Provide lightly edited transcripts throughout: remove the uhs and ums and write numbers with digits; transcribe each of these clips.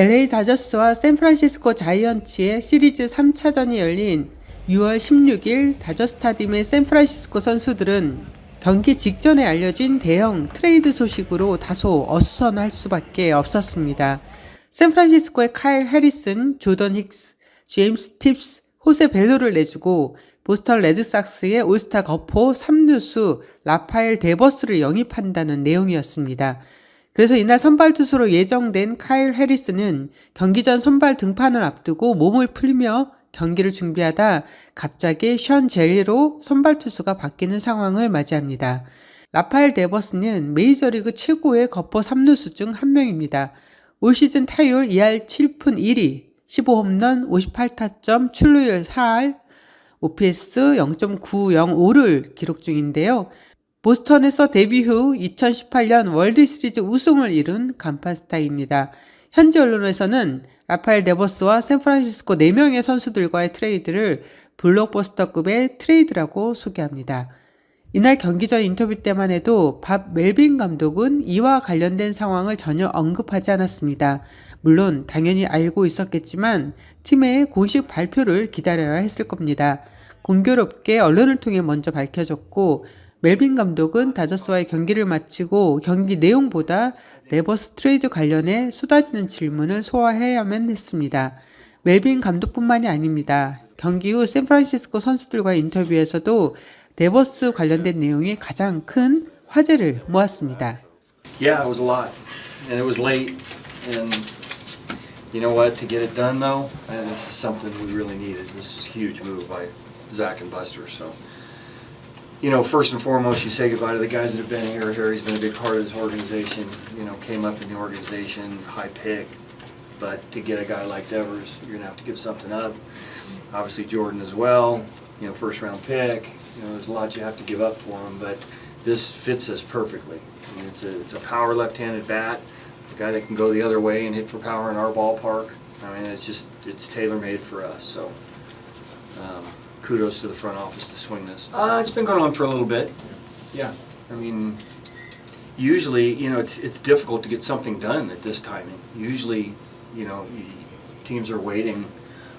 LA 다저스와 샌프란시스코 자이언츠의 시리즈 3차전이 열린 6월 16일 다저스타디움의 샌프란시스코 선수들은 경기 직전에 알려진 대형 트레이드 소식으로 다소 어수선할 수밖에 없었습니다. 샌프란시스코의 카일 해리슨, 조던 힉스, 제임스 팁스, 호세 벨로를 내주고 보스턴 레드삭스의 올스타 거포 3루수 라파엘 데버스를 영입한다는 내용이었습니다. 그래서 이날 선발 투수로 예정된 카일 해리슨은 경기 전 선발 등판을 앞두고 몸을 풀며 경기를 준비하다 갑자기 션 젤리로 선발 투수가 바뀌는 상황을 맞이합니다. 라파엘 데버스는 메이저리그 최고의 거포 3루수 중 한 명입니다. 올 시즌 타율 2할 7푼 1리, 15홈런, 58타점, 출루율 4할, OPS 0.905를 기록 중인데요. 보스턴에서 데뷔 후 2018년 월드시리즈 우승을 이룬 간판 스타입니다. 현지 언론에서는 라파엘 데버스와 샌프란시스코 4명의 선수들과의 트레이드를 블록버스터급의 트레이드라고 소개합니다. 이날 경기 전 인터뷰 때만 해도 밥 멜빈 감독은 이와 관련된 상황을 전혀 언급하지 않았습니다. 물론 당연히 알고 있었겠지만 팀의 공식 발표를 기다려야 했을 겁니다. 공교롭게 언론을 통해 먼저 밝혀졌고 멜빈 감독은 다저스와의 경기를 마치고 경기 내용보다 데버스 트레이드 관련해 쏟아지는 질문을 소화해야만 했습니다. 멜빈 감독뿐만이 아닙니다. 경기 후 샌프란시스코 선수들과의 인터뷰에서도 데버스 관련된 내용이 가장 큰 화제를 모았습니다. Yeah, it was a lot, and it was late, and you know what? To get it done though, this is something we really needed. This is a huge move by Zach and Buster. So, you know, first and foremost, you say goodbye to the guys that have been here. Harry's been a big part of this organization. You know, came up in the organization, high pick, but to get a guy like Devers, you're gonna have to give something up. Obviously, Jordan as well. You know, first round pick. You know, there's a lot you have to give up for him, but this fits us perfectly. I mean, it's a power left-handed bat, a guy that can go the other way and hit for power in our ballpark. I mean, it's tailor-made for us. So, kudos to the front office to swing this. It's been going on for a little bit. Yeah, I mean, usually, you know, it's difficult to get something done at this timing. Usually, you know, teams are waiting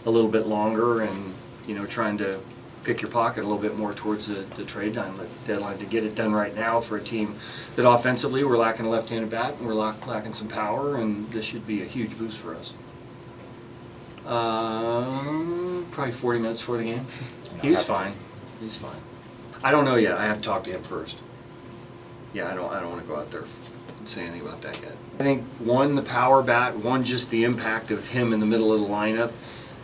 a little bit longer and, you know, trying to pick your pocket a little bit more towards the trade deadline to get it done right now for a team that offensively we're lacking a left-handed bat and we're lacking some power, and this should be a huge boost for us. Probably 40 minutes before the game. He was fine. He's fine. I don't know yet. I have to talk to him first. Yeah, I don't want to go out there and say anything about that yet. I think one, the power bat, one, just the impact of him in the middle of the lineup.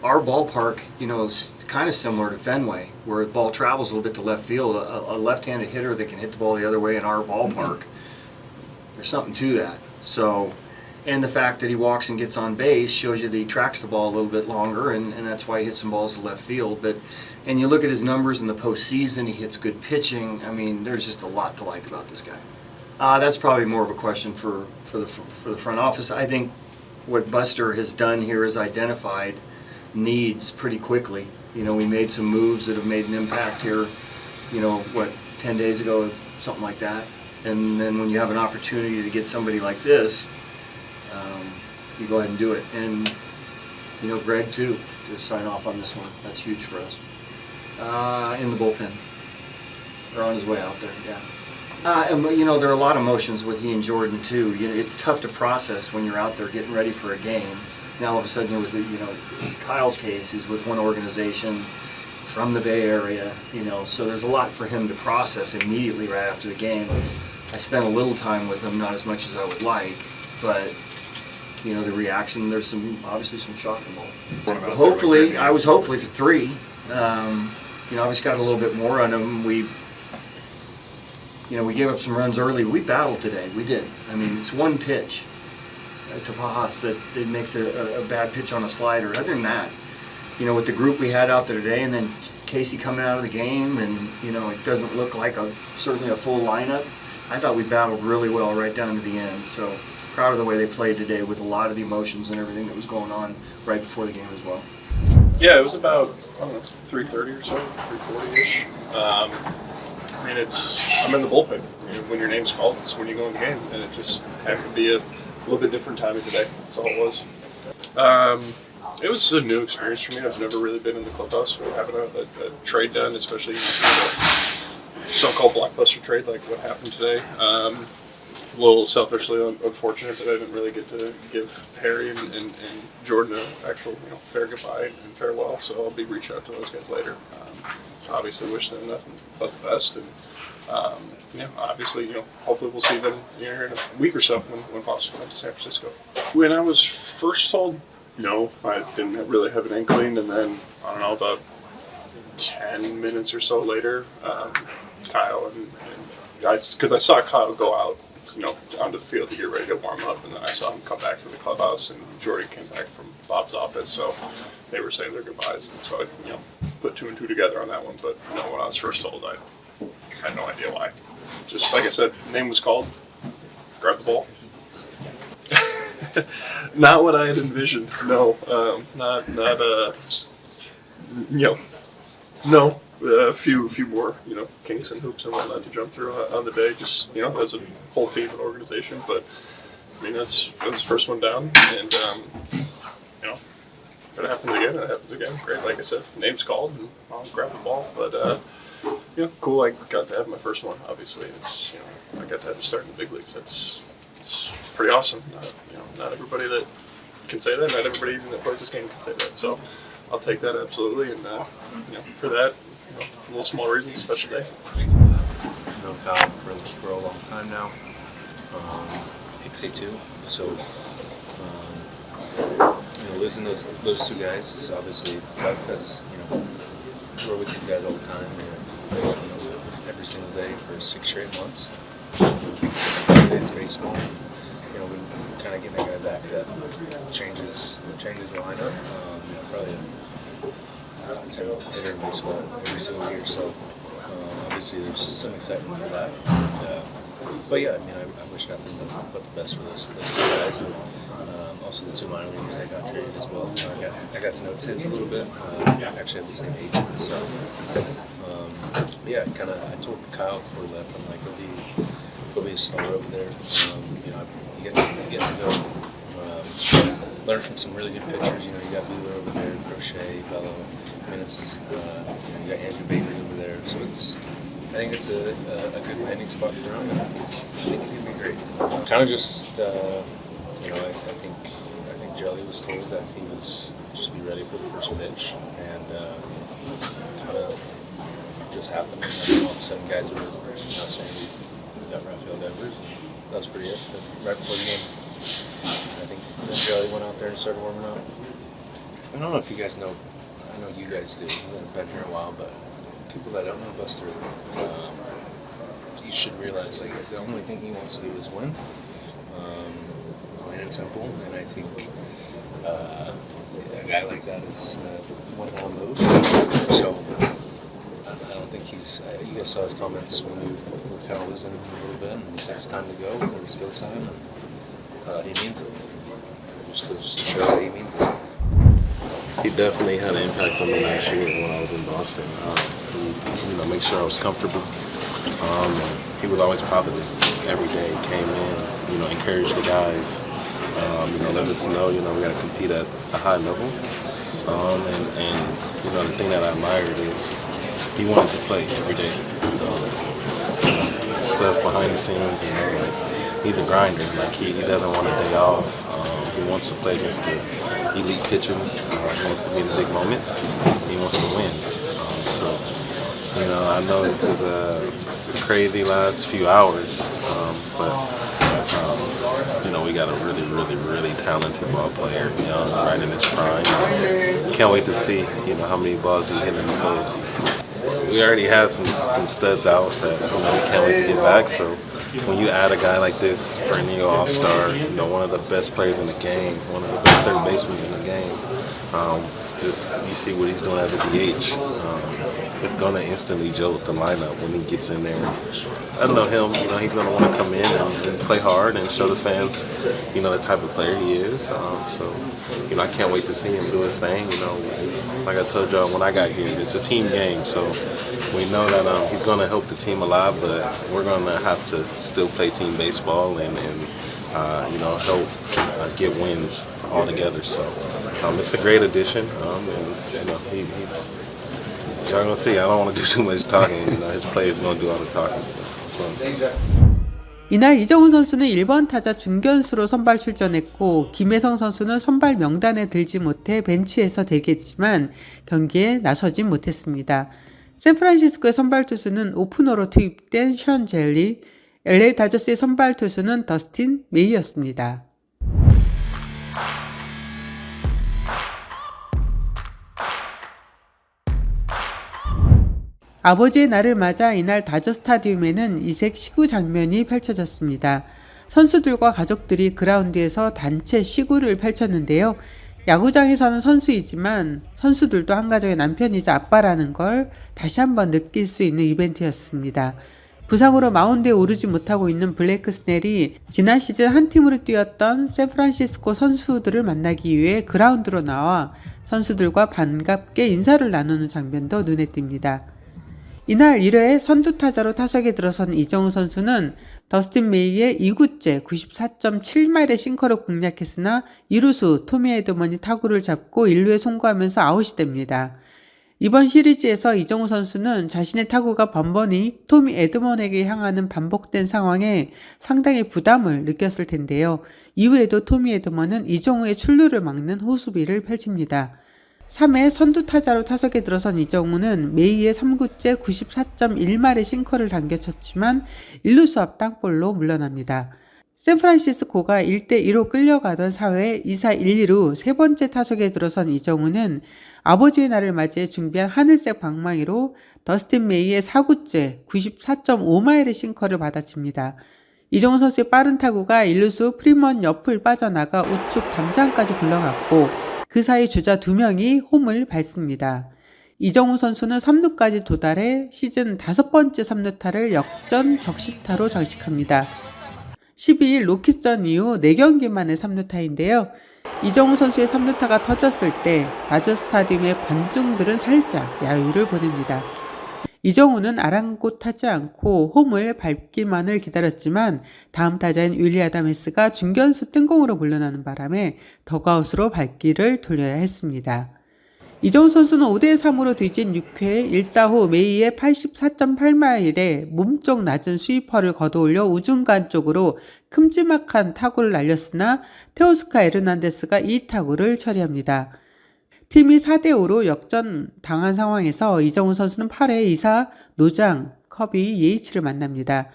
Our ballpark, you know, is kind of similar to Fenway, where the ball travels a little bit to left field. A left-handed hitter that can hit the ball the other way in our ballpark, there's something to that. So, and the fact that he walks and gets on base shows you that he tracks the ball a little bit longer, and that's why he hits some balls to left field. But, and you look at his numbers in the postseason, he hits good pitching. I mean, there's just a lot to like about this guy. That's probably more of a question for the front office. I think what Buster has done here is identified needs pretty quickly. You know, we made some moves that have made an impact here, you know, 10 days ago, something like that. And then when you have an opportunity to get somebody like this, you go ahead and do it. And, you know, Greg too, to sign off on this one. That's huge for us. In the bullpen. Or on his way out there, yeah. And you know, there are a lot of emotions with he and Jordan too. You know, it's tough to process when you're out there getting ready for a game. Now all of a sudden, Kyle's case is with one organization from the Bay Area, you know, so there's a lot for him to process immediately right after the game. I spent a little time with him, not as much as I would like, but, you know, the reaction, there's obviously some shock involved. Hopefully, I was hopefully for 3. You know, I just got a little bit more on him. We gave up some runs early. We battled today, we did. I mean, it's one pitch to Pajas that it makes a bad pitch on a slider. Other than that, you know, with the group we had out there today, and then Casey coming out of the game, and, you know, it doesn't look like certainly a full lineup. I thought we battled really well right down to the end. So proud of the way they played today with a lot of the emotions and everything that was going on right before the game as well. Yeah, it was about, I don't know, 3:30 or so, 3:40-ish. I mean, I'm in the bullpen. When your name's called, it's when you go in the game, and it just happened to be a little bit different timing today. That's all it was. It was a new experience for me. I've never really been in the clubhouse or having a trade done, especially a so-called blockbuster trade like what happened today. A little selfishly unfortunate that I didn't really get to give Harry and Jordan an actual fair goodbye and farewell. So I'll be reaching out to those guys later. Obviously, wish them nothing but the best, and obviously, hopefully we'll see them here in a week or so when Boston comes to San Francisco. When I was first told no, I didn't really have an inkling, and then I don't know, about 10 minutes or so later, Kyle and because I saw Kyle go out, onto the field to get ready to warm up, and then I saw him come back to the clubhouse, and Jordy came back from Bob's office, so they were saying their goodbyes, and so I, put two and two together on that one. But when I was first told, I had no idea why. Just like I said, name was called, grab the ball. Not what I had envisioned. No, no. A few more, kinks and hoops and whatnot to jump through on the day. Just as a whole team and organization. But I mean, that's the first one down, and if it happens again, it happens again. Great, like I said, name's called, and I'll grab the ball. But cool. I got to have my first one. Obviously, it's I got to have to start in the big leagues. It's pretty awesome. Not everybody that can say that. Not everybody even that plays this game can say that. So I'll take that absolutely, and for that, a little small reason, special day. Known Kyle for a long time now. Pixie too. So losing those two guys is obviously tough because we're with these guys all the time. Every single day for 6 straight months. It's baseball. We kind of getting a guy back that changes the lineup. Probably a top 10 hitter in baseball every single year. So obviously there's some excitement for that. But yeah, I wish nothing but the best for those two guys. And, also the 2 minor leaguers that got traded as well. I got to know Tibbs a little bit. Actually at the same age. So yeah, I told Kyle before he left, I'm like, he'll be a star over there. You get to go learn from some really good pitchers. You got Wheeler over there, Crochet, Bello. It's you got Andrew Baker over there. So I think it's a good landing spot for him. I think he's gonna be great. Kind of just I think Jelly was told that he was just be ready for the first pitch, and kind of just happened. And all of a sudden, guys were saying we got Rafael Devers, and that was pretty it. But right before the game, I think Jelly went out there and started warming up. I don't know if you guys know. I know you guys do. You've been here a while, but people that don't know Buster, you should realize the only thing he wants to do is win. Plain and simple. And I think a guy like that is one of those. So I don't think he's. You guys saw his comments when we were kind of losing him a little bit, and he said it's time to go. It was go time, and he means it. Just goes to show that he means it. He definitely had an impact on me last year when I was in Boston. He make sure I was comfortable. He was always positive every day. Came in, encouraged the guys. Let us know, we got to compete at a high level. And the thing that I admired is he wanted to play every day. Stuff behind the scenes, he's a grinder. He doesn't want a day off. He wants to play against the elite pitching. He wants to be in the big moments. He wants to win. I know this is a crazy last few hours, but we got a really, really, really talented ball player, right in his prime. Can't wait to see, how many balls he hit in the play. We already had some studs out that we can't wait to get back. So when you add a guy like this, perennial all-star, one of the best players in the game, one of the best third basemen in the game, just you see what he's doing at the DH. It's gonna instantly jolt the lineup when he gets in there. I know him, he's gonna want to come in and play hard and show the fans, the type of player he is. I can't wait to see him do his thing. It's, like I told y'all when I got here, it's a team game, so we know that he's gonna help the team a lot, but we're gonna have to still play team baseball and help get wins all together. So it's a great addition, and he's. Y'all gonna see. I don't want to do too much talking. His play is gonna do all the talking. So. 이날 이정우 선수는 1번 타자 중견수로 선발 출전했고 김혜성 선수는 선발 명단에 들지 못해 벤치에서 대기했지만 경기에 나서진 못했습니다. 샌프란시스코의 선발 투수는 오프너로 투입된 션 젤리, LA 다저스의 선발 투수는 더스틴 메이였습니다. 아버지의 날을 맞아 이날 다저스타디움에는 이색 시구 장면이 펼쳐졌습니다. 선수들과 가족들이 그라운드에서 단체 시구를 펼쳤는데요. 야구장에서는 선수이지만 선수들도 한 가정의 남편이자 아빠라는 걸 다시 한번 느낄 수 있는 이벤트였습니다. 부상으로 마운드에 오르지 못하고 있는 블레이크 스넬이 지난 시즌 한 팀으로 뛰었던 샌프란시스코 선수들을 만나기 위해 그라운드로 나와 선수들과 반갑게 인사를 나누는 장면도 눈에 띕니다. 이날 1회 선두타자로 타석에 들어선 이정우 선수는 더스틴 메이의 2구째 94.7마일의 싱커를 공략했으나 2루수 토미 에드먼이 타구를 잡고 1루에 송구하면서 아웃이 됩니다. 이번 시리즈에서 이정우 선수는 자신의 타구가 번번이 토미 에드먼에게 향하는 반복된 상황에 상당히 부담을 느꼈을 텐데요. 이후에도 토미 에드먼은 이정우의 출루를 막는 호수비를 펼칩니다. 3회 선두타자로 타석에 들어선 이정우는 메이의 3구째 94.1마일의 싱커를 당겨쳤지만 1루수 앞 땅볼로 물러납니다. 샌프란시스코가 1대2로 끌려가던 4회 2사 1, 2루 세 번째 타석에 들어선 이정우는 아버지의 날을 맞이해 준비한 하늘색 방망이로 더스틴 메이의 4구째 94.5마일의 싱커를 받아칩니다. 이정우 선수의 빠른 타구가 1루수 프리먼 옆을 빠져나가 우측 담장까지 굴러갔고 그 사이 주자 2명이 홈을 밟습니다. 이정우 선수는 3루까지 도달해 시즌 5번째 3루타를 역전 적시타로 장식합니다. 12일 로키스전 이후 4경기 만의 3루타인데요. 이정우 선수의 3루타가 터졌을 때 다저스타디움의 관중들은 살짝 야유를 보냅니다. 이정우는 아랑곳하지 않고 홈을 밟기만을 기다렸지만 다음 타자인 윌리 아다메스가 중견수 뜬공으로 물러나는 바람에 덕아웃으로 발길을 돌려야 했습니다. 이정우 선수는 5대3으로 뒤진 6회 1사 후 메이의 84.8마일의 몸쪽 낮은 스위퍼를 걷어올려 우중간 쪽으로 큼지막한 타구를 날렸으나 테오스카 에르난데스가 이 타구를 처리합니다. 팀이 4대5로 역전 당한 상황에서 이정우 선수는 8회 2사 노장 커비 예이치를 만납니다.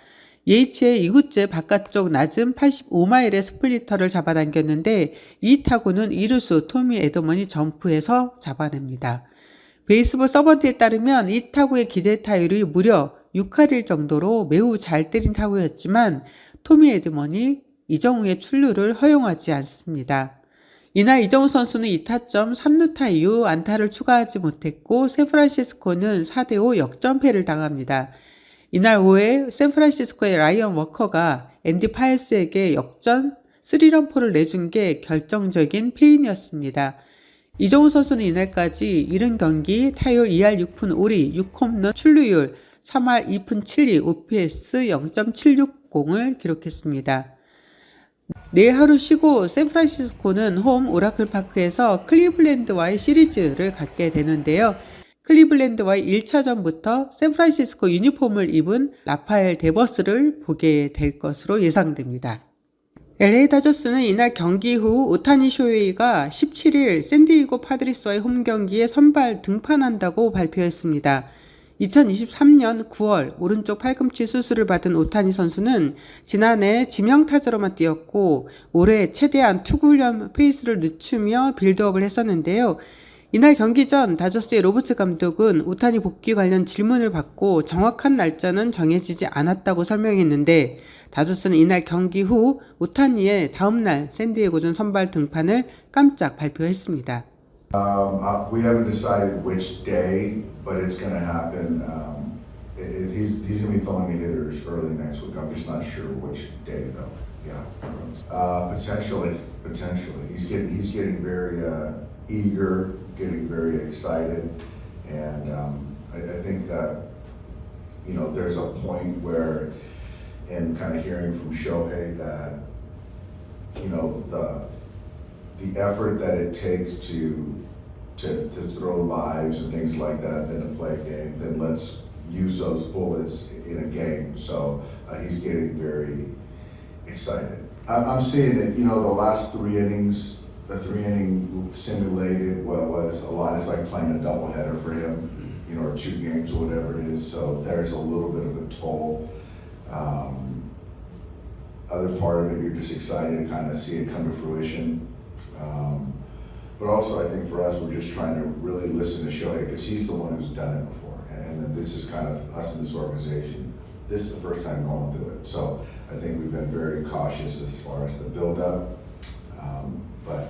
예이치의 2구째 바깥쪽 낮은 85마일의 스플리터를 잡아당겼는데 이 타구는 2루수 토미 에드먼이 점프해서 잡아냅니다. 베이스볼 서번트에 따르면 이 타구의 기대 타율이 무려 6할일 정도로 매우 잘 때린 타구였지만 토미 에드먼이 이정우의 출루를 허용하지 않습니다. 이날 이정우 선수는 2타점 3루타 이후 안타를 추가하지 못했고 샌프란시스코는 4대5 역전패를 당합니다. 이날 5회 샌프란시스코의 라이언 워커가 앤디 파이스에게 역전 3런포를 내준 게 결정적인 패인이었습니다. 이정우 선수는 이날까지 70경기 타율 2할 6푼 5리 6홈런 출루율 3할 2푼 7리 OPS 0.760을 기록했습니다. 내일 하루 쉬고 샌프란시스코는 홈 오라클 파크에서 클리블랜드와의 시리즈를 갖게 되는데요. 클리블랜드와의 1차전부터 샌프란시스코 유니폼을 입은 라파엘 데버스를 보게 될 것으로 예상됩니다. LA 다저스는 이날 경기 후 오타니 쇼헤이가 17일 샌디에고 파드리스와의 홈 경기에 선발 등판한다고 발표했습니다. 2023년 9월 오른쪽 팔꿈치 수술을 받은 오타니 선수는 지난해 지명타자로만 뛰었고 올해 최대한 투구 훈련 페이스를 늦추며 빌드업을 했었는데요. 이날 경기 전 다저스의 로버츠 감독은 오타니 복귀 관련 질문을 받고 정확한 날짜는 정해지지 않았다고 설명했는데 다저스는 이날 경기 후 오타니의 다음날 샌디에고전 선발 등판을 깜짝 발표했습니다. We haven't decided which day, but it's going to happen. He's going to be throwing me hitters early next week. I'm just not sure which day though. Yeah, potentially. He's getting very eager, getting very excited, and I think that there's a point where, in kind of hearing from Shohei that the effort that it takes to throw lives and things like that than to play a game, then let's use those bullets in a game. So he's getting very excited. I'm seeing it, you know, the last 3 innings, the 3-inning simulated what was a lot. It's like playing a doubleheader for him, you know, or 2 games or whatever it is. So there's a little bit of a toll. Other part of it, you're just excited to kind of see it come to fruition. But also I think for us, we're just trying to really listen to Shohei because he's the one who's done it before. And then this is kind of us in this organization. This is the first time going through it. So I think we've been very cautious as far as the build-up. But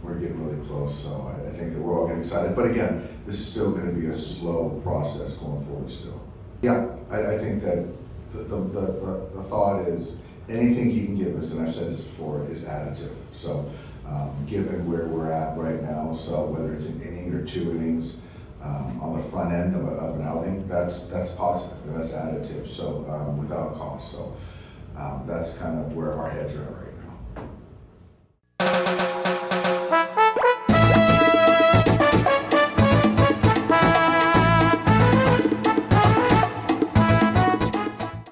we're getting really close, so I think that we're all getting excited. But again, this is still going to be a slow process going forward still. Yeah, I think that the thought is anything he can give us, and I've said this before, is additive. So given where we're at right now, so whether it's an inning or 2 innings, on the front end of an outing, that's positive, and that's additive, so without cost. So that's kind of where our heads are at right now.